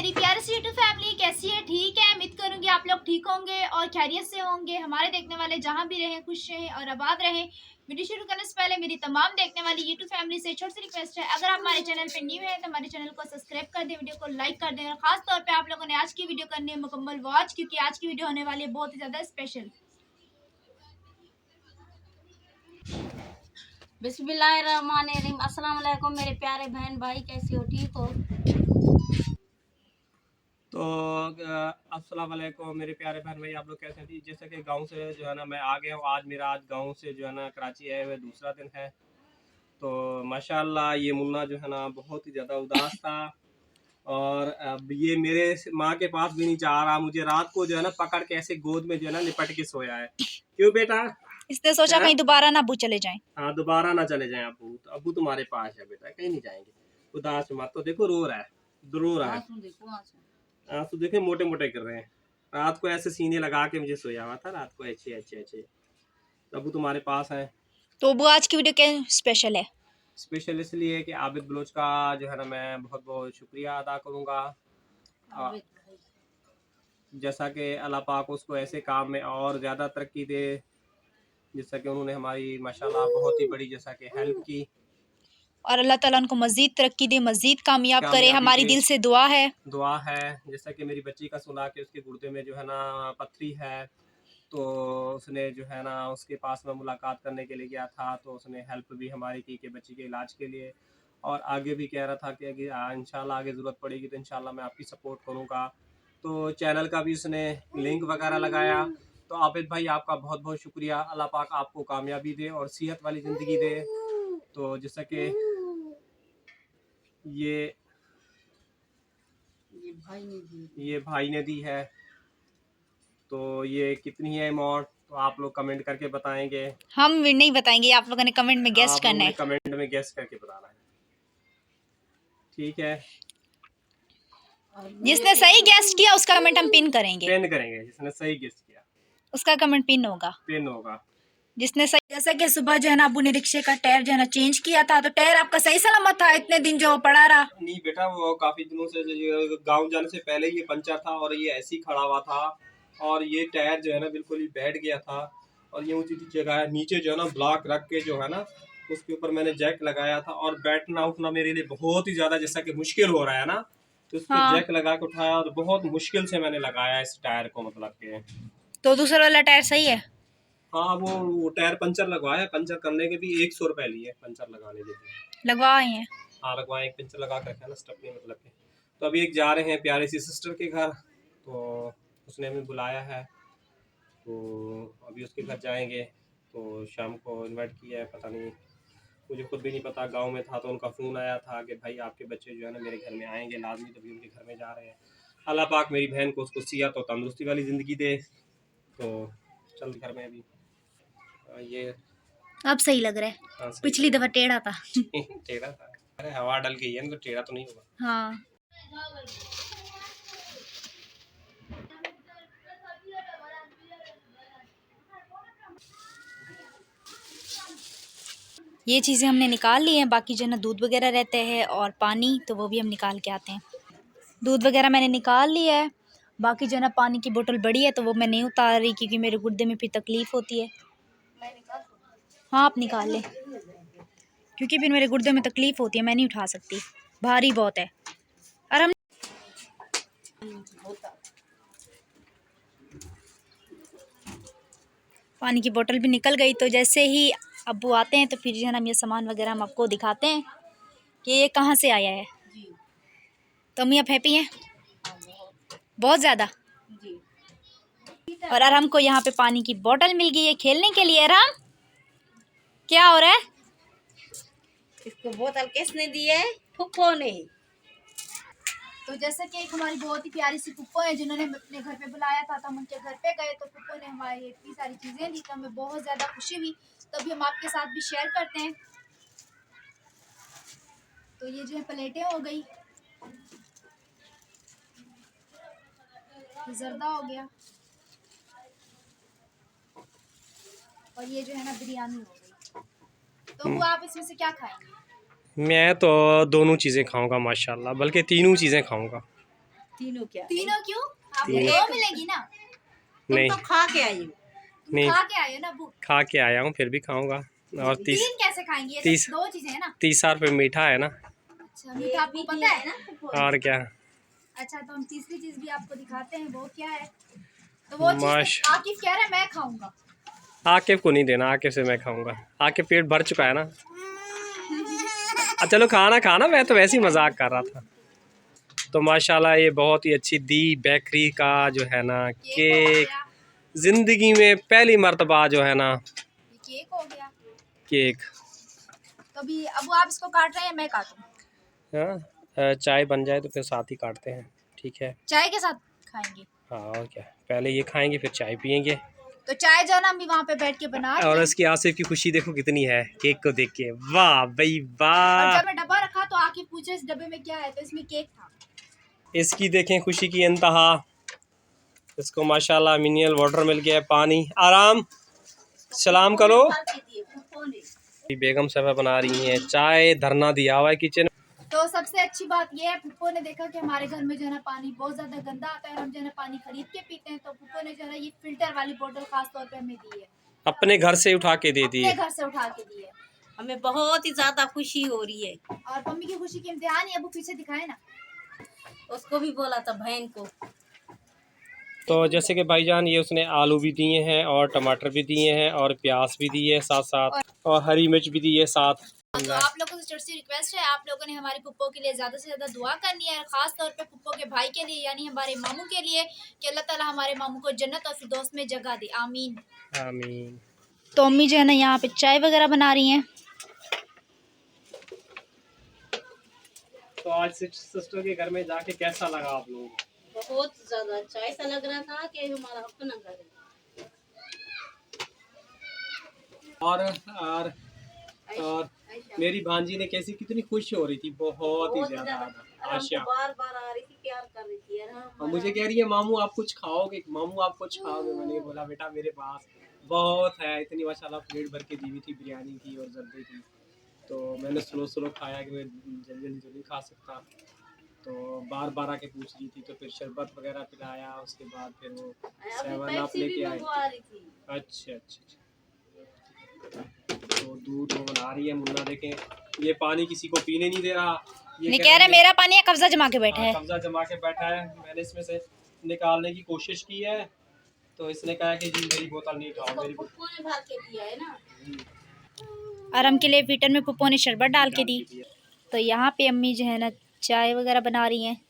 मेरी प्यारी सी YouTube family कैसी है? ठीक है, उम्मीद करूंगी आप लोग ठीक होंगे और खैरियत से होंगे। हमारे देखने वाले जहां भी रहें खुश रहें और आबाद रहें। वीडियो शुरू करने से पहले मेरी तमाम देखने वाली यूट्यूब फैमिली से छोटी सी रिक्वेस्ट है, अगर आप हमारे चैनल पे न्यू है तो हमारे चैनल को सब्सक्राइब कर दें, वीडियो को लाइक कर दें और खास तौर पे आप लोगों ने आज की वीडियो करनी है मुकम्मल वॉच, क्योंकि आज की वीडियो होने वाली है बहुत ही ज्यादा स्पेशल। बिस्मिल्लाहिर्रहमानिर्रहीम। अस्सलाम वालेकुम मेरे प्यारे बहन भाई, कैसे हो? ठीक हो? तो अस्सलाम वालेकुम मेरे प्यारे बहन भाई, आप लोग कैसे हैं? जैसे कि गांव से जो है ना मैं आ गया हूँ। आज गांव से जो है ना कराची आए हुए दूसरा दिन है। तो माशाल्लाह ये मुन्ना जो है ना बहुत ही ज़्यादा उदास था और अब ये मेरे माँ के पास भी नहीं जा रहा। मुझे रात को जो है ना पकड़ के ऐसे गोद में जो है ना लिपट के सोया है। क्यों बेटा? इसने सोचा कहीं दोबारा ना अबू चले जाएं। हाँ, दोबारा ना चले जाएं अबू। तो अबू तुम्हारे पास है बेटा, कहीं नहीं जाएंगे। उदास मत, तो देखो रो रहा है, रो रहा है। आंसू देखे मोटे मोटे कर रहे हैं। रात को ऐसे सीने लगा के मुझे सोया हुआ था रात को, अच्छे अच्छे अच्छे। अबू तुम्हारे पास है। तो अबू आज की वीडियो क्या स्पेशल है? स्पेशल इसलिए कि आबिद बलोच का जो है ना मैं बहुत बहुत शुक्रिया अदा करूँगा। जैसा कि अल्लाह पाक उसको ऐसे काम में और ज़्यादा तरक्की दे, जैसा कि उन्होंने हमारी माशाल्लाह बहुत ही बड़ी जैसा कि हेल्प की। और अल्लाह ताला उनको मजीद तरक्की दे, मजीद कामयाब करे, हमारी दिल से दुआ है। दुआ है। जैसा कि मेरी बच्ची का सुना कि उसके गुर्दे में जो है ना पथरी है, तो उसने जो है ना उसके पास में मुलाकात करने के लिए गया था। तो उसने हेल्प भी हमारी की कि बच्ची के इलाज के लिए, और आगे भी कह रहा था कि इंशाल्लाह आगे ज़रूरत पड़ेगी तो इंशाल्लाह मैं आपकी सपोर्ट करूँगा। तो चैनल का भी उसने लिंक वगैरह लगाया। तो आबिद भाई आपका बहुत बहुत शुक्रिया। अल्लाह पाक आपको कामयाबी दे और सेहत वाली ज़िंदगी दे। तो जैसा कि ये भाई ने दी है, तो ये कितनी है अमाउंट तो आप लोग कमेंट करके बताएंगे। हम नहीं बताएंगे, आप लोगों ने कमेंट में गेस्ट करना है। कमेंट में गेस्ट करके बताना है, ठीक है? जिसने सही गेस्ट किया उसका कमेंट हम पिन करेंगे। जिसने सही गेस्ट किया उसका कमेंट पिन होगा। जिसने सही, जैसे कि सुबह जो है ना अबू ने रिक्शे का टायर जो है ना चेंज किया था, तो टायर आपका सही सलामत था इतने दिन जो पड़ा रहा? नहीं बेटा, वो काफी दिनों से गांव जाने से पहले ये पंचर था और ये ऐसे ही खड़ा हुआ था। और ये टायर जो है ना बिल्कुल ही बैठ गया था। और ये ऊंची जगह है, नीचे जो है ना ब्लॉक रख के जो है ना उसके ऊपर मैंने जैक लगाया था। और बैठना उठना मेरे लिए बहुत ही ज्यादा जैसा कि मुश्किल हो रहा है ना, तो उस पर जैक लगा के उठाया और बहुत मुश्किल से मैंने लगाया इस टायर को, मतलब के। तो दूसरा वाला टायर सही है? हाँ, वो टायर पंचर लगवाया, पंचर करने के भी 100 रुपए लिए पंचर लगाने के लिए। लगवाए हैं? हाँ लगवाए, एक पंचर लगा कर ना स्टपनी मतलब के। तो अभी एक जा रहे हैं प्यारी सी सिस्टर के घर, तो उसने हमें बुलाया है, तो अभी उसके घर जाएंगे। तो शाम को इनवाइट किया है, पता नहीं, मुझे खुद भी नहीं पता। गांव में था तो उनका फ़ोन आया था कि भाई आपके बच्चे जो है ना मेरे घर में आएंगे लाजमी, तभी उनके घर में जा रहे हैं। अल्लाह पाक मेरी बहन को उसको सेहत और तंदुरुस्ती वाली ज़िंदगी दे। तो चल घर में अभी ये अब सही लग रहा है। हाँ, पिछली दफा टेढ़ा था। टेढ़ा था, अरे हवा डल गई है ना तो टेढ़ा तो नहीं होगा। हाँ, ये चीज़ें हमने निकाल ली हैं। बाकी जो है ना दूध वगैरह रहते हैं और पानी, तो वो भी हम निकाल के आते हैं। दूध वगैरह मैंने निकाल लिया है। बाकी जो है ना पानी की बोतल बड़ी है तो वो मैं नहीं उतार रही, क्योंकि मेरे गुर्दे में फिर तकलीफ़ होती है। हाँ आप निकाल लें, क्योंकि फिर मेरे गुर्दे में तकलीफ़ होती है, मैं नहीं उठा सकती, भारी बहुत है। और हम पानी की बोतल भी निकल गई। तो जैसे ही अब्बू आते हैं तो फिर जो है ना हम ये सामान वगैरह हम आपको दिखाते हैं कि ये कहाँ से आया है। तो अम्मी आप हैप्पी हैं? बहुत ज़्यादा। और अरहम को यहाँ पे पानी की बोतल मिल गई है खेलने के लिए। अरहम क्या हो रहा है? इसको बोतल किसने दी है? फुप्पो ने। तो जैसे कि एक हमारी बहुत ही प्यारी सी फुप्पो है जिन्होंने अपने घर पे बुलाया था, तो हम उनके घर पे गए तो फुप्पो ने हमारी इतनी सारी चीज़ें दी, तो हमें बहुत ज़्यादा खुशी हुई। तो अभी हम आपके साथ भी शेयर करते हैं। तो ये जो है प्लेटें हो गई, जर्दा हो गया, और ये जो है ना बिरयानी हो गई। तो वो आप इसमें से क्या खाएंगे? मैं तो दोनों चीज़ें खाऊंगा माशाल्लाह, बल्कि तीनों चीज़ें खाऊंगा। तीनों क्या तीनों क्यों? आपको तीनों। दो मिलेगी ना? नहीं तो खा के आई हो। नहीं, खा के आए हो ना अबू? खा के आया हूँ, फिर भी खाऊंगा। और तीन कैसे खाएंगे? ये तीस- तो दो चीजें हैं ना। 30 रुपये मीठा है ना। अच्छा मीठा आपको पता है ना? और क्या। अच्छा तो हम तीसरी चीज भी आपको दिखाते हैं, वो क्या है? तो वो माश चीज आकिफ कह रहा है मैं खाऊंगा। आकिफ को नहीं देना, आकिफ से मैं खाऊंगा। आकिफ पेट भर चुका है ना। चलो खाना खाना, मैं तो वैसे ही मजाक कर रहा था। तो माशाल्लाह ये बहुत ही अच्छी दी बेकरी का जो है ना केक, ज़िंदगी में पहली मर्तबा जो है ना ये केक हो गया। केक। तो अभी अब आप इसको काट रहे हैं, मैं काटूं? हाँ, चाय बन जाए तो फिर साथ ही काटते हैं, ठीक है। चाय के साथ खाएंगे? हाँ और क्या, पहले ये खाएंगे फिर चाय पियेंगे। तो चाय जो है ना हम भी वहाँ पे बैठ के बना रहे और हैं। उसकी आसिफ की खुशी देखो कितनी है केक को देख के, वाह भाई और वाह। जब मैं डब्बा रखा तो आकिफ पूछे इस डब्बे में क्या है, तो इसमें केक था। इसकी देखें खुशी की इंतहा। इसको माशाल्लाह मिनरल वाटर मिल गया है, पानी। आराम सलाम करो। बेगम साहब बना रही हैं चाय, धरना दिया हुआ है किचन। तो सबसे अच्छी बात ये है, पुप्पो ने देखा कि हमारे घर में जो है ना पानी बहुत ज्यादा गंदा आता है और हम जो है ना पानी खरीद के पीते हैं, तो पुप्पो ने जो है ना ये फिल्टर वाली बोतल खास तौर पे हमें दी है। अपने घर से उठा के दे दी अपने है। घर से उठा के दी है। हमें बहुत ही ज्यादा खुशी हो रही है। और मम्मी की खुशी की इम्तिहान ही, अब पीछे दिखाए ना। उसको भी बोला था बहन को। तो जैसे कि भाईजान ये उसने आलू भी दिए हैं और टमाटर भी दिए हैं और प्याज भी दिए है साथ साथ, और हरी मिर्च भी दी है साथ। तो आप लोगों से छोटी सी रिक्वेस्ट है, आप लोगों ने हमारी पुप्पो के लिए ज्यादा से ज्यादा दुआ करनी है, और खास तौर पे पुप्पो के भाई के लिए यानी हमारे मामू के लिए, कि अल्लाह ताला हमारे मामू को जन्नत और फिरदौस में जगह दे, आमीन आमीन। तो अम्मी जो है ना यहाँ पे चाय वगैरह बना रही हैं। तो आज सिस्टर के घर में जाके कैसा लगा आप लोगों को? बहुत ज्यादा अच्छा, ऐसा लग रहा था कि हमारा अपना घर है। और मेरी भांजी ने कैसी कितनी खुश हो रही थी, बहुत ही ज्यादा आशा। बार बार आ रही थी, प्यार कर रही थी यार। और मुझे कह रही है मामू आप कुछ खाओगे, मामू आप कुछ खाओगे। मैंने बोला बेटा मेरे पास बहुत है, इतनी माशाल्लाह प्लेट भर के दी हुई थी बिरयानी की और जर्दे की। तो मैंने स्लो स्लो खाया कि मैं जल्दी जल्दी तो नहीं खा सकता, तो बार बार आके पूछ रही थी। तो फिर शरबत वगैरह पिलाया, उसके बाद फिर वो 7 अप लेके आए। अच्छा अच्छा अच्छा। तो दूध वो बना रही है मुन्ना, देखें ये पानी किसी को पीने नहीं दे रहा। ये कह रहे मेरा पानी है, कब्जा जमा के बैठा है। कब्जा जमा के बैठा है। मैंने इसमें से निकालने की कोशिश की है, तो इसने कहा कि जी मेरी बोतल नहीं खाओ, मेरी पुप्पो ने भर के दिया है ना। आराम के लिए पीटर में पुप्पो ने शरबत डाल के दी। तो यहाँ पे अम्मी जो है ना चाय वगैरह बना रही हैं।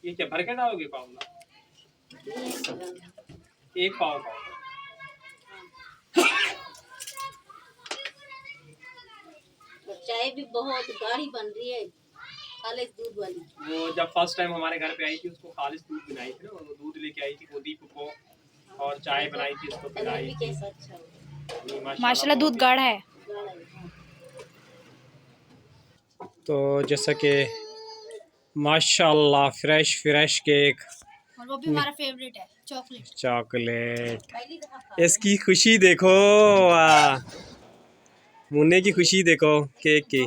ये क्या भर के डालोगे पाव में? एक पाव का। चाय भी बहुत गाढ़ी बन रही है, खालिस दूध वाली। वो जब फर्स्ट टाइम हमारे घर पे आई थी उसको खालिस दूध बनाई थी ना, वो दूध लेके आई थी गोदी को, और चाय बनाई थी उसको पिलाई थी। कैसा अच्छा हो, माशाल्लाह दूध गाढ़ा है। तो जैसा कि माशाल्लाह फ्रेश फ्रेश केक, और वो भी हमारा फेवरेट है, चॉकलेट। चॉकलेट। इसकी खुशी देखो, वाह मुन्ने की खुशी देखो केक की।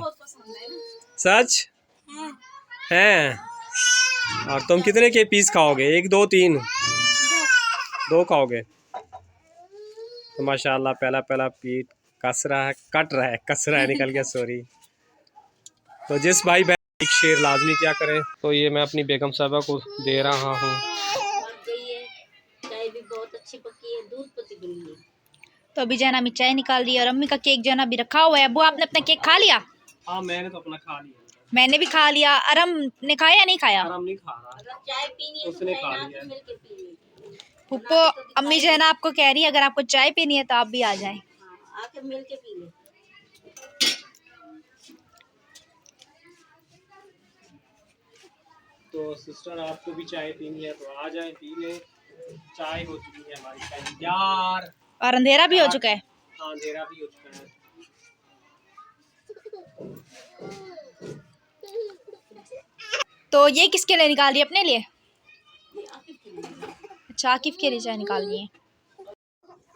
सच है। और तुम कितने के पीस खाओगे? 1 2 3 2 खाओगे? तो माशाल्लाह पहला पहला पीट कस रहा है, कट रहा है, कस रहा है, निकल गया सॉरी। तो जिस भाई बहन एक शेर लाजमी क्या करें। तो ये मैं अपनी बेगम साहबा को दे रहा हूँ। चाय भी बहुत अच्छी पकी है, दूध पत्ती बनी है। तो अभी जाना अम्मी चाय निकाल रही है, और अम्मी का केक जो है ना अभी रखा हुआ है। अबू आपने अपना केक खा लिया? हाँ मैंने तो अपना खा लिया। मैंने भी खा लिया। अरम ने खाया या नहीं खाया? आराम नहीं खा रहा, अगर चाय पीनी है उसने तो खा चाय लिया। मिलके पी ली। पुप्पो अम्मी जो है ना आपको कह रही है अगर आपको चाय पीनी है तो आप भी आ जाएं। हाँ, आके मिलके पी ले। तो सिस्टर आपको भी चाय पीनी है तो आ जाएं पी लें। चाय हो चुकी है हमारी तैयार, और अंधेरा भी हो चुका है। हाँ अंधेरा भी हो चुका है। तो ये किसके लिए निकाल रही है? अपने लिए? अच्छा आकिफ के लिए चाय निकाल रही है।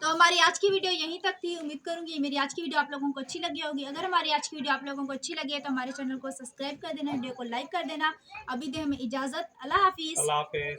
तो हमारी आज की वीडियो यहीं तक थी। उम्मीद करूंगी मेरी आज की वीडियो आप लोगों को अच्छी लगी होगी। अगर हमारी आज की वीडियो आप लोगों को अच्छी लगी है तो हमारे चैनल को सब्सक्राइब कर देना, वीडियो को लाइक कर देना। अभी दे हमें इजाज़त। अल्लाह हाफिज़। अल्लाह हाफिज़।